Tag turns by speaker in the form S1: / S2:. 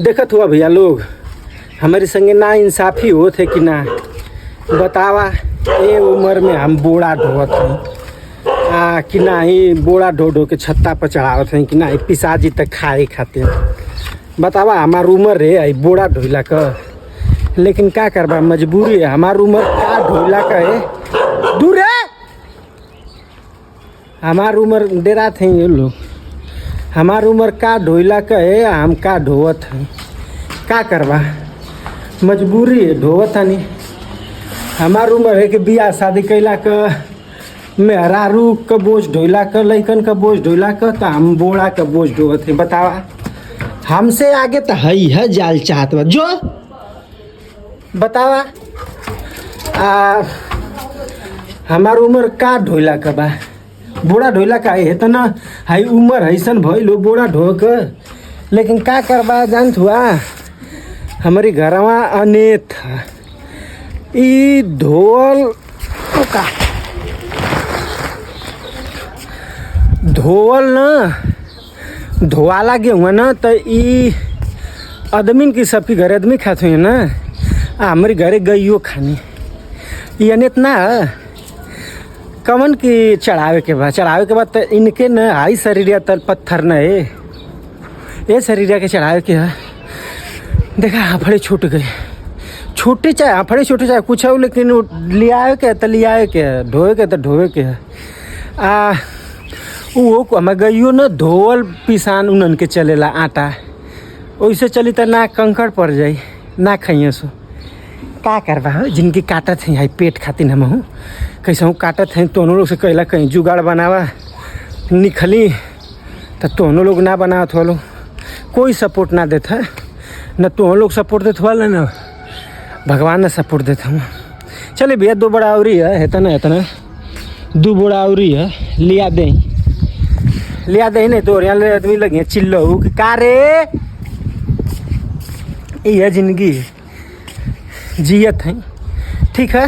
S1: देखत हुआ भैया लोग हमारे संगे ना इंसाफी होत है कि ना बतावा। ये उम्र में हम बोड़ा ढोवत हैं कि ना ही बोड़ा ढो ढो के छत्ता पर चढ़ावत हैं कि ना ही पिसाजी तक खाए खातिर। बतावा हमार उम्र है आई बोड़ा ढोइला का, लेकिन का करबा मजबूरी है। हमार उम्र का ढोइला का है, दूर है हमार उम्र डेरा थे ये लोग। हमार उम्र का ढोइला का है, हम का ढोवत हैं। का करबा मजबूरी है, ढोवत नहीं। हमार उम्र है कि बियाह शादी कैला का मेहरारू का बोझ ढोइला का, लइकन का बोझ ढोइला का, तो हम बोड़ा का बोझ ढोवत है। बतावा हमसे आगे तो है जाल चाहत बा जो बतावा। हमार उम्र का ढोइला का बा, बोड़ा ढोइला का है तो ना हाई उम्र हैसन भइलो बोड़ा ढो के। लेकिन का करबा जानत हुआ हमारी घरवा अनेत ई धोल का धोवल ना धोवाला गेहुआ ना तो ई आदमी की सबके घर आदमी खाते हैं ना। हमारे घरे गईयो खानी ये अनेत ना कमन की चढ़ावे के बाद तो इनके न हाई शरीरिया तल पत्थर न है, ये शरीरिया के चढ़ावे के है। देखा हाफड़े छूट गए, छोटे चाहे हाफड़े छोटे चाहे कुछ हो, लेकिन लियाए के तो लियाए के ढोए के तो ढोए के वो हमें गईयो न धोवल पिसान उनन के चलेला आटा, वैसे चली तो ना कंकड़ पड़ जाई ना खाइए सो। का करबा हो जिनकी काटत हैं हाई पेट खातिर हम हूँ कैसे हूँ काटत हैं। दोनों लोग से कहला कहीं जुगाड़ बनावा निकली तो दोनों लोग ना बनावत हो लोग, कोई सपोर्ट ना देता न तो लोग सपोर्ट देते वाला ना भगवान ने सपोर्ट देता हूँ। चले भैया दो बड़ा आवरी है इतना दो बड़ा आवरी है लिया दे नहीं तो यहाँ आदमी लगे चिल्लो कि का रे ये जिंदगी जियत है। ठीक है।